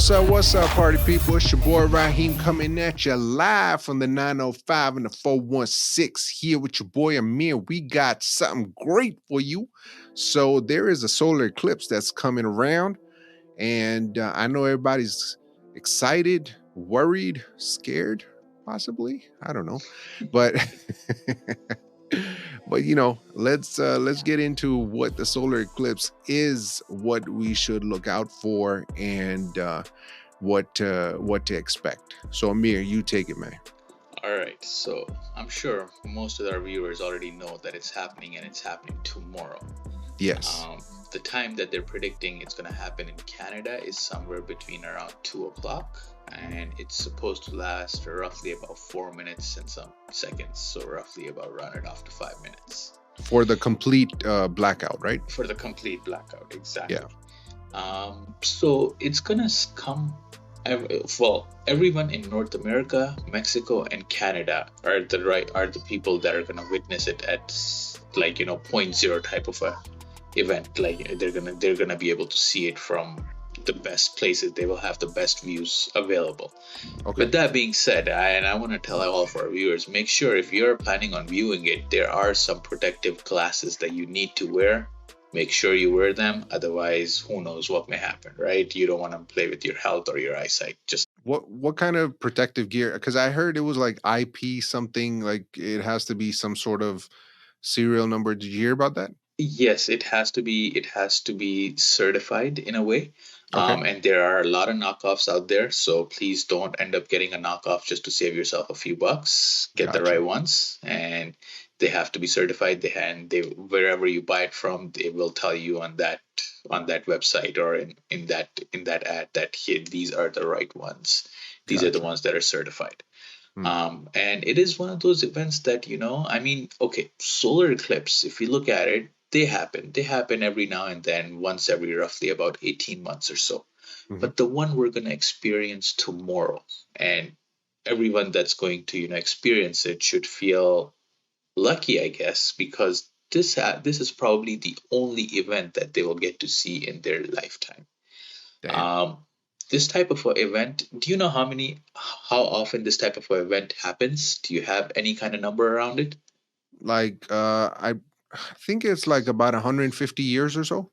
What's up, party people? It's your boy Raheem coming at you live from the 905 and the 416 here with your boy Amir. We got something great for you. So there is a solar eclipse that's coming around, and I know everybody's excited, worried, scared, possibly. I don't know, but but let's get into what the solar eclipse is, what we should look out for, and what to expect. So Amir, you take it, man. All right, so I'm sure most of our viewers already know that it's happening and it's happening tomorrow. Yes. The time that they're predicting it's going to happen in Canada is somewhere between around 2 o'clock, and it's supposed to last roughly about 4 minutes and some seconds, so roughly about round it off to 5 minutes. For the complete blackout, right? For the complete blackout, exactly. Yeah. So it's going to come. Everyone in North America, Mexico, and Canada are the people that are gonna witness it at 0.0 type of a event. Like they're gonna be able to see it from the best places. They will have the best views available. Okay. But that being said, I want to tell all of our viewers, make sure if you're planning on viewing it, there are some protective glasses that you need to wear. Make sure you wear them, otherwise who knows what may happen, right? You don't want to play with your health or your eyesight. Just what kind of protective gear? Because I heard it was like IP something, like it has to be some sort of serial number. Did you hear about that? yes, it has to be certified in a way. Okay. And there are a lot of knockoffs out there, so please don't end up getting a knockoff just to save yourself a few bucks. Get the Gotcha. right ones, and they have to be certified. They wherever you buy it from, they will tell you on that website or in that ad that here, these are the right ones. These are the Gotcha. ones that are certified. Hmm. And it is one of those events that, I mean, okay, solar eclipse, if you look at it, they happen. They happen every now and then, once every roughly about 18 months or so. Hmm. But the one we're going to experience tomorrow, and everyone that's going to, experience it should feel lucky, I guess, because this is probably the only event that they will get to see in their lifetime. Damn. Um, this type of a event, do you know how often this type of a event happens? Do you have any kind of number around it? Like I think it's like about 150 years or so.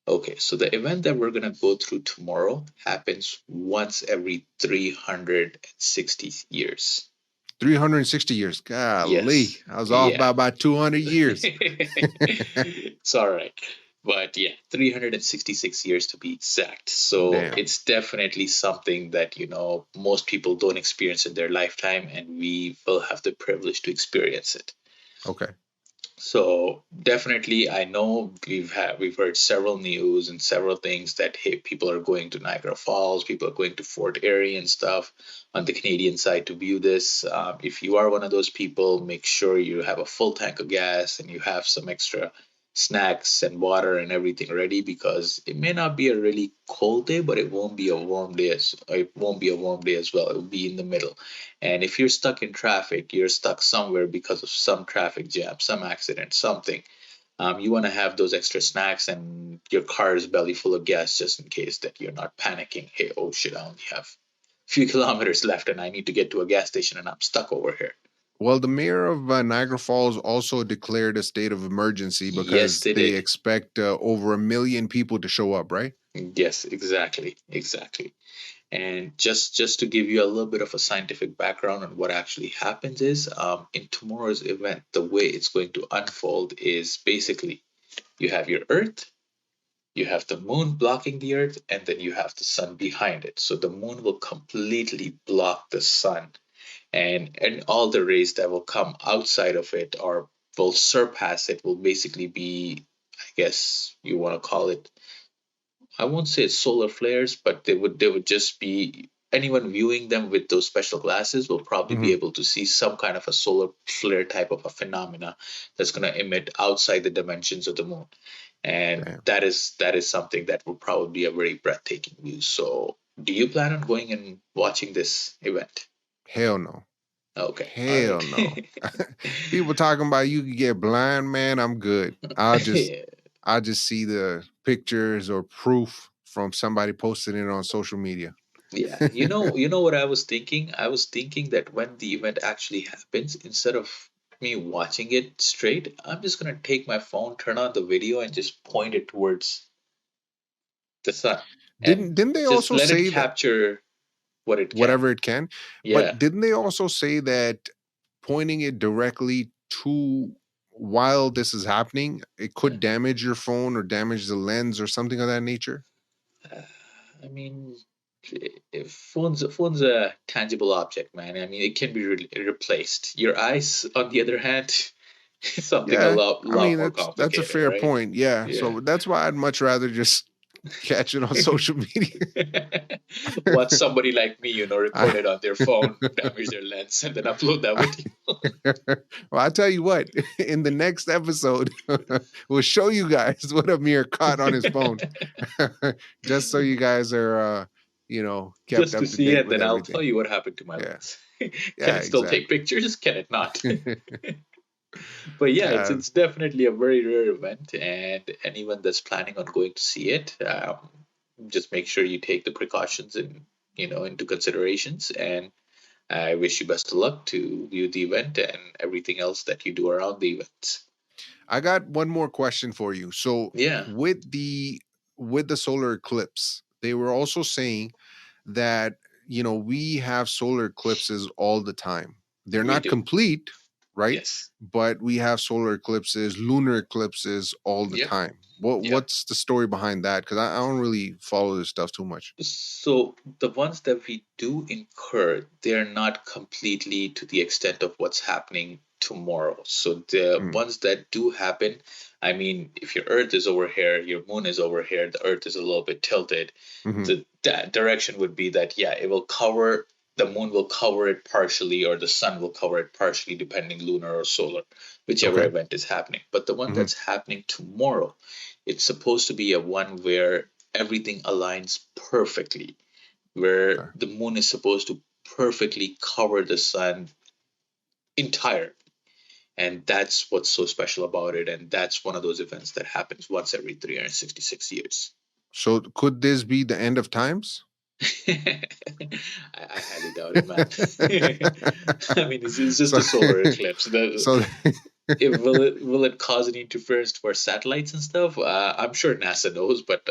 Okay, so the event that we're going to go through tomorrow happens once every 360 years. 360 years. Golly, Yes, I was off by yeah. about 200 years. It's all right. But yeah, 366 years to be exact. So Damn. it's definitely something that, most people don't experience in their lifetime, and we will have the privilege to experience it. Okay. So definitely, I know we've heard several news and several things that, hey, people are going to Niagara Falls, people are going to Fort Erie and stuff on the Canadian side to view this. If you are one of those people, make sure you have a full tank of gas and you have some extra snacks and water and everything ready, because it may not be a really cold day, but it won't be a warm day as well. It will be in the middle. And if you're stuck in traffic, you're stuck somewhere because of some traffic jam, some accident, something. You want to have those extra snacks and your car is belly full of gas, just in case that you're not panicking. Hey, oh shit, I only have a few kilometers left and I need to get to a gas station and I'm stuck over here. Well, the mayor of Niagara Falls also declared a state of emergency Yes, because they they did. expect over 1 million people to show up, right? Yes, exactly, exactly. And just to give you a little bit of a scientific background on what actually happens is, in tomorrow's event, the way it's going to unfold is basically you have your Earth, you have the moon blocking the Earth, and then you have the sun behind it. So the moon will completely block the sun, and all the rays that will come outside of it or will surpass it will basically be, I guess you want to call it, I won't say it's solar flares, but they would just be, anyone viewing them with those special glasses will probably be Hmm. able to see some kind of a solar flare type of a phenomena that's going to emit outside the dimensions of the moon. And Damn. that is something that will probably be a very breathtaking view. So do you plan on going and watching this event? Hell no. Okay, all Hell right. no. People talking about you could get blind, man. I'm good. I'll just see the pictures or proof from somebody posting it on social media. Yeah, you know what I was thinking? I was thinking that when the event actually happens, instead of me watching it straight, I'm just gonna take my phone, turn on the video, and just point it towards the sun, and Didn't they just also let it say that capture what it can. whatever it can? Yeah. But didn't they also say that pointing it directly to while this is happening, it could Uh, damage your phone or damage the lens or something of that nature? uh, I mean, if phone's a tangible object, man. I mean, it can be replaced. Your eyes, on the other hand, is something a Yeah, I lot mean more that's a complicated, fair right? point. Yeah, Yeah. so that's why I'd much rather just catch it on social media. Watch somebody like me, record I, it on their phone, damage their lens, and then upload that I, video. well, I tell you what, in the next episode, we'll show you guys what Amir caught on his phone, just so you guys are, kept Just to up to see date it, with then I'll tell everything. you what happened to my Yeah, lens. Can yeah, it still take exactly. pictures? Can it not? But yeah, Yeah, it's definitely a very rare event, and anyone that's planning on going to see it, just make sure you take the precautions into considerations. And I wish you best of luck to view the event and everything else that you do around the event. I got one more question for you. So Yeah, with the solar eclipse, they were also saying that we have solar eclipses all the time. They're we not do. complete, right? Yes. But we have solar eclipses, lunar eclipses all the Yep. time. Yep. What's the story behind that? Because I don't really follow this stuff too much. So the ones that we do incur, they're not completely to the extent of what's happening tomorrow. So the Mm, ones that do happen, I mean, if your Earth is over here, your Moon is over here, the Earth is a little bit tilted. hmm The that direction would be that, yeah, it will cover the Moon will cover it partially, or the Sun will cover it partially, depending lunar or solar, whichever Okay. event is happening. But the one hmm that's happening tomorrow, it's supposed to be a one where everything aligns perfectly, where Okay. the moon is supposed to perfectly cover the sun entire. And that's what's so special about it. And that's one of those events that happens once every 366 years. So could this be the end of times? I highly doubt it, man. I mean, it's just so a solar eclipse. so Will it cause any interference to our satellites and stuff? I'm sure NASA knows, but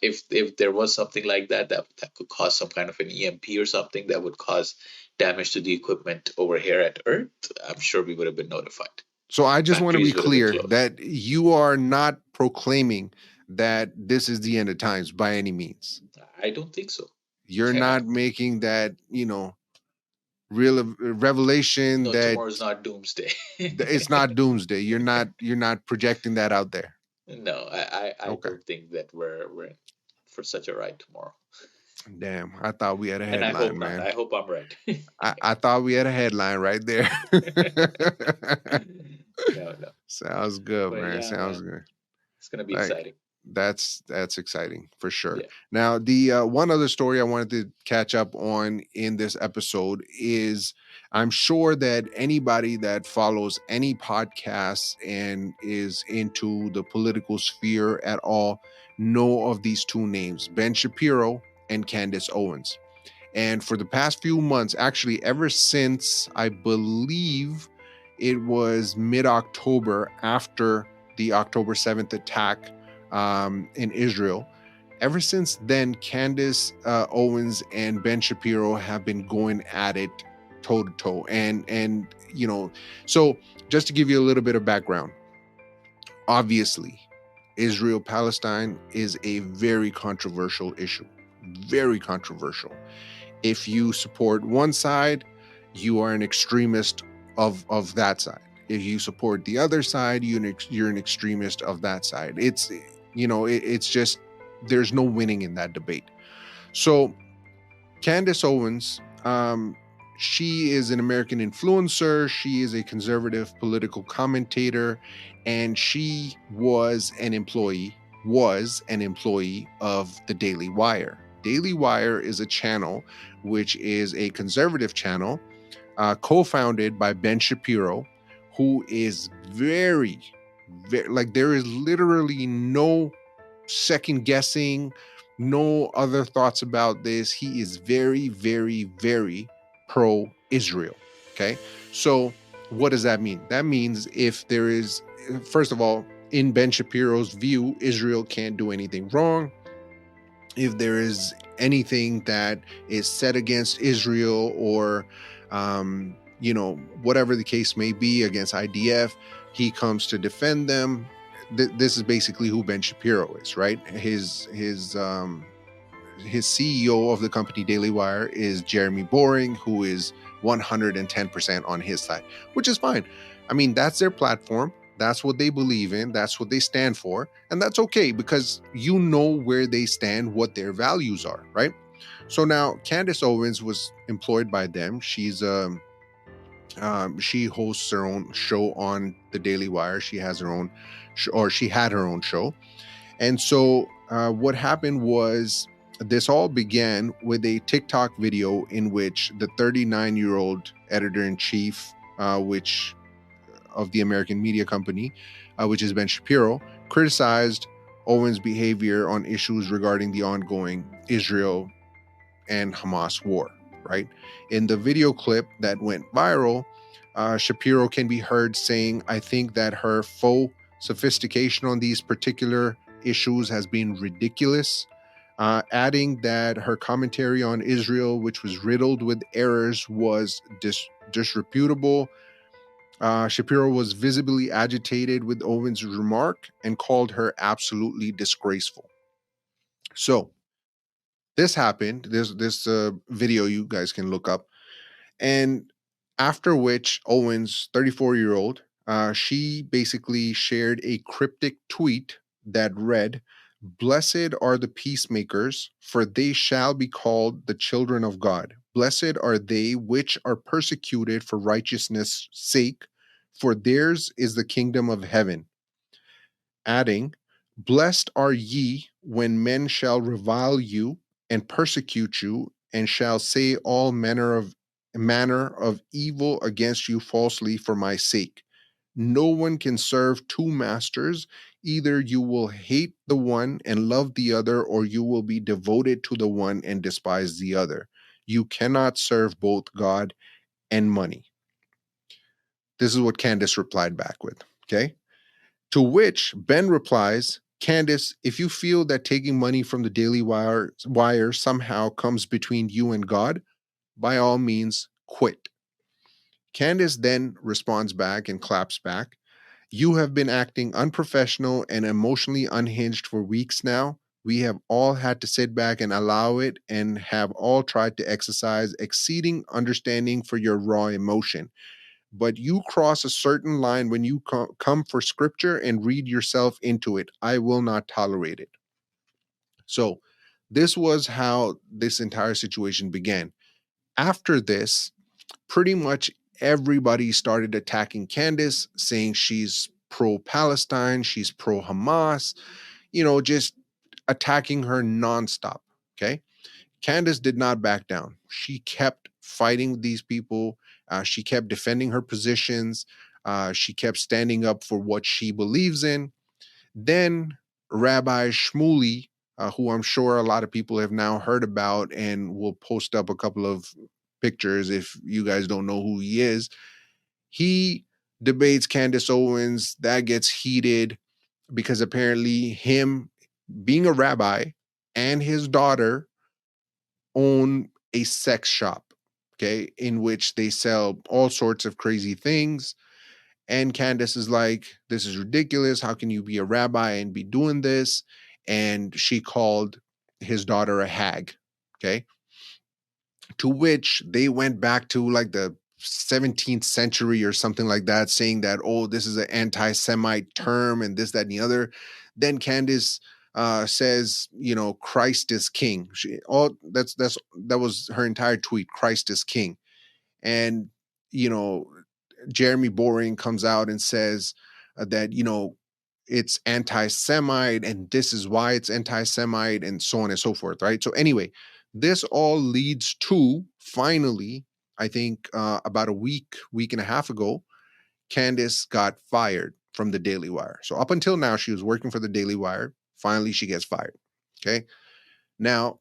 if there was something like that could cause some kind of an EMP or something that would cause damage to the equipment over here at Earth, I'm sure we would have been notified. So I just want to be Factories would have been clear closed. that you are not proclaiming that this is the end of times by any means. I don't think so. You're not making that, real revelation No, that tomorrow's not doomsday. it's not doomsday. You're not projecting that out there. No, I Okay. don't think that we're in for such a ride tomorrow. Damn, I thought we had a And I hope headline, not. man. I hope I'm right. I thought we had a headline right there. No, no. Sounds good, But man. yeah, Sounds man, good. it's gonna be Like exciting. that's exciting for sure. Yeah, Now, the one other story I wanted to catch up on in this episode is I'm sure that anybody that follows any podcasts and is into the political sphere at all know of these two names, Ben Shapiro and Candace Owens. And for the past few months, actually, ever since I believe it was mid October after the October 7th attack in Israel, ever since then, Candace Owens and Ben Shapiro have been going at it toe to toe. So just to give you a little bit of background, obviously, Israel Palestine is a very controversial issue, very controversial. If you support one side, you are an extremist of that side. If you support the other side, you're an extremist of that side. It's just there's no winning in that debate. So Candace Owens, she is an American influencer. She is a conservative political commentator, and she was an employee of the Daily Wire. Daily Wire is a channel which is a conservative channel, co-founded by Ben Shapiro, who is very, very like there is literally no second guessing No other thoughts about this. He is very, very, very pro Israel. Okay. So, what does that mean? That means if there is, first of all, in Ben Shapiro's view, Israel can't do anything wrong. If there is anything that is said against Israel or, whatever the case may be against IDF, he comes to defend them. This is basically who Ben Shapiro is, right? His CEO of the company Daily Wire is Jeremy Boring, who is 110% on his side, which is fine. I mean, that's their platform. That's what they believe in. That's what they stand for. And that's okay because you know where they stand, what their values are, right? So now Candace Owens was employed by them. She hosts her own show on the Daily Wire. She has her own, or she had her own show. And so what happened was this all began with a TikTok video in which the 39-year-old editor-in-chief, which of the American media company, which is Ben Shapiro, criticized Owens' behavior on issues regarding the ongoing Israel and Hamas war, right? In the video clip that went viral, Shapiro can be heard saying, I think that her faux sophistication on these particular issues has been ridiculous, adding that her commentary on Israel, which was riddled with errors, was disreputable. Shapiro was visibly agitated with Owens' remark and called her absolutely disgraceful. So this happened. There's this video you guys can look up. And after which Owens, 34-year-old, she basically shared a cryptic tweet that read, Blessed are the peacemakers, for they shall be called the children of God. Blessed are they which are persecuted for righteousness' sake, for theirs is the kingdom of heaven. Adding, Blessed are ye when men shall revile you and persecute you, and shall say all manner of evil against you falsely for my sake. No one can serve two masters. Either you will hate the one and love the other, or you will be devoted to the one and despise the other. You cannot serve both God and money. This is what Candace replied back with. Okay. To which Ben replies, Candace, if you feel that taking money from the Daily Wire somehow comes between you and God, by all means, quit. Candace then responds back and claps back. You have been acting unprofessional and emotionally unhinged for weeks now. We have all had to sit back and allow it and have all tried to exercise exceeding understanding for your raw emotion. But you cross a certain line when you come for scripture and read yourself into it. I will not tolerate it. So, this was how this entire situation began. After this, pretty much everybody started attacking Candace, saying she's pro Palestine, she's pro Hamas, just attacking her nonstop. Okay. Candace did not back down. She kept fighting these people. She kept defending her positions. She kept standing up for what she believes in. Then Rabbi Shmuley, who I'm sure a lot of people have now heard about and will post up a couple of pictures if you guys don't know who he is, he debates Candace Owens. That gets heated because apparently him being a rabbi and his daughter own a sex shop, okay, in which they sell all sorts of crazy things. And Candace is like, this is ridiculous. How can you be a rabbi and be doing this? And she called his daughter a hag, okay, to which they went back to like the 17th century or something like that, saying that, oh, this is an anti-Semite term and this, that, and the other. Then Candace says, Christ is king. That was her entire tweet. Christ is king. And, you know, Jeremy Boring comes out and says that, it's anti-Semite and this is why it's anti-Semite and so on and so forth, right? So anyway, this all leads to finally, I think about a week and a half ago, Candace got fired from the Daily Wire. So up until now, she was working for the Daily Wire. Finally, she gets fired. Okay. Now,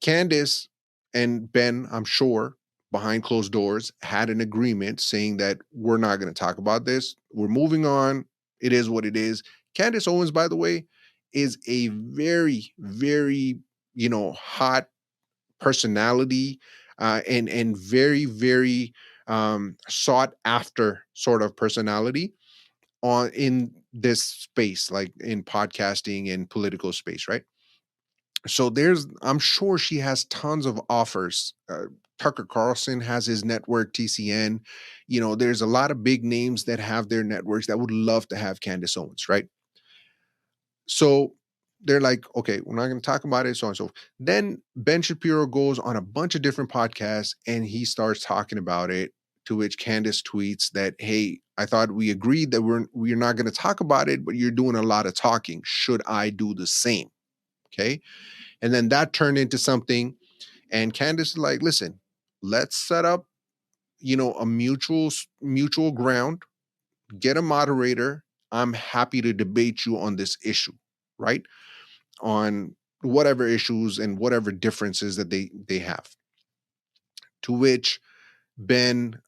Candace and Ben, I'm sure, behind closed doors, had an agreement saying that we're not going to talk about this. We're moving on. It is what it is. Candace Owens, by the way, is a very, very, hot personality, and very, very sought after sort of personality on in this space, like in podcasting and political space, right? So I'm sure she has tons of offers. Tucker Carlson has his network, TCN. There's a lot of big names that have their networks that would love to have Candace Owens, right? So they're like, okay, we're not going to talk about it, so on and so forth. Then Ben Shapiro goes on a bunch of different podcasts and he starts talking about it. To which Candace tweets that, "Hey, I thought we agreed that we're not going to talk about it, but you're doing a lot of talking. Should I do the same?" Okay, and then that turned into something. And Candace is like, "Listen, let's set up, a mutual ground. Get a moderator. I'm happy to debate you on this issue, right? On whatever issues and whatever differences that they have." To which Ben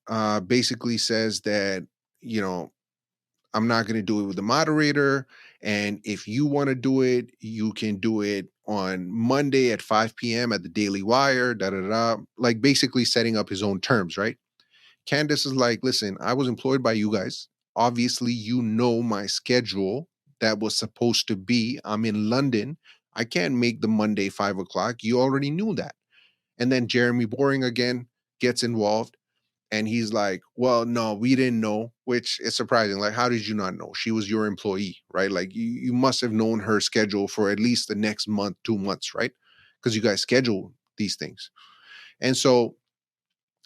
basically says that, you know I'm not going to do it with the moderator, and if you want to do it, you can do it on Monday at 5 p.m. at the Daily Wire. Da da da. Like basically setting up his own terms, right? Candace is like, "Listen, I was employed by you guys. Obviously, you know my schedule that was supposed to be. I'm in London. I can't make the Monday 5 o'clock. You already knew that." And then Jeremy Boring again gets involved. And he's like, "Well, no, we didn't know," which is surprising. Like, how did you not know? She was your employee, right? Like, you must have known her schedule for at least the next month, 2 months, right? Because you guys schedule these things. And so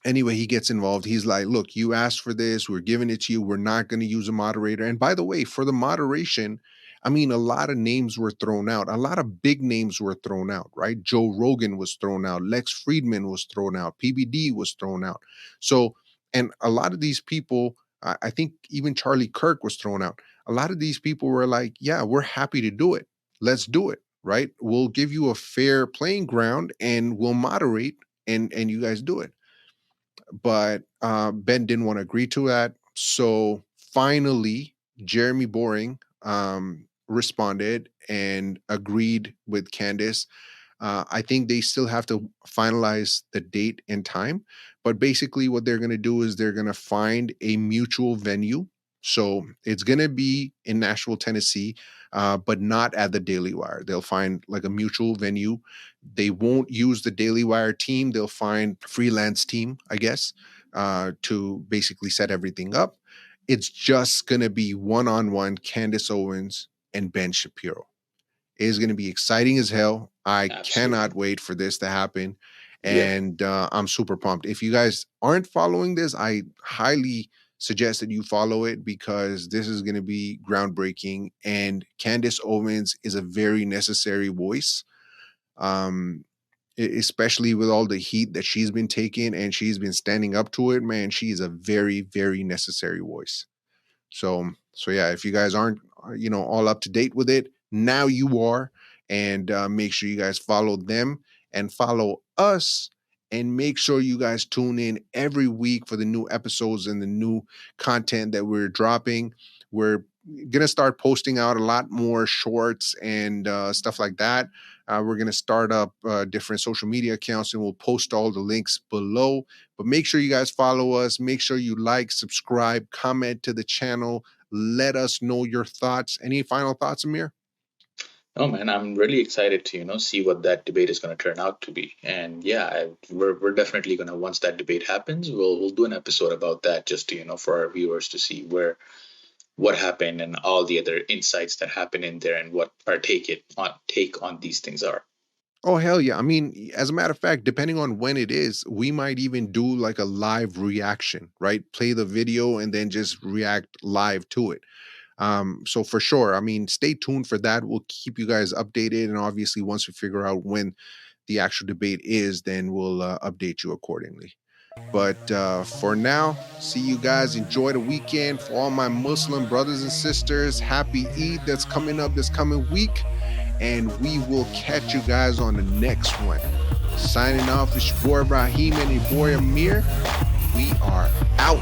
anyway, he gets involved. He's like, "Look, you asked for this. We're giving it to you. We're not going to use a moderator." And by the way, for the moderation, I mean, a lot of names were thrown out. A lot of big names were thrown out, right? Joe Rogan was thrown out. Lex Friedman was thrown out. PBD was thrown out. So, and a lot of these people, I think even Charlie Kirk was thrown out. A lot of these people were like, "Yeah, we're happy to do it. Let's do it, right? We'll give you a fair playing ground and we'll moderate, and you guys do it." But Ben didn't want to agree to that. So finally, Jeremy Boring responded and agreed with Candace. I think they still have to finalize the date and time. But basically, what they're going to do is they're going to find a mutual venue. So it's going to be in Nashville, Tennessee, but not at the Daily Wire. They'll find like a mutual venue. They won't use the Daily Wire team. They'll find a freelance team, I guess, to basically set everything up. It's just going to be one on one Candace Owens and Ben Shapiro. It is going to be exciting as hell. I cannot Absolutely. wait for this to happen. Yep. And I'm super pumped. If you guys aren't following this, I highly suggest that you follow it because this is going to be groundbreaking. And Candace Owens is a very necessary voice, um, especially with all the heat that she's been taking and she's been standing up to it. Man, she is a very, very necessary voice. So yeah, if you guys aren't all up to date with it, now you are, and make sure you guys follow them and follow us, and make sure you guys tune in every week for the new episodes and the new content that we're dropping. We're gonna start posting out a lot more shorts and stuff like that. We're gonna start up different social media accounts, and we'll post all the links below. But make sure you guys follow us. Make sure you like, subscribe, comment to the channel. Let us know your thoughts. Any final thoughts, Amir? Oh man, I'm really excited to see what that debate is going to turn out to be. And yeah, we're definitely going to, once that debate happens, we'll do an episode about that, just to for our viewers to see what happened and all the other insights that happen in there, and what our take on these things are. Oh, hell yeah. I mean, as a matter of fact, depending on when it is, we might even do like a live reaction, right? Play the video and then just react live to it. So for sure, I mean, stay tuned for that. We'll keep you guys updated. And obviously, once we figure out when the actual debate is, then we'll update you accordingly. But for now, see you guys. Enjoy the weekend. For all my Muslim brothers and sisters, happy Eid that's coming up this coming week. and we will catch you guys on the next one. Signing off, it's your boy Raheem and your boy Amir. We are out.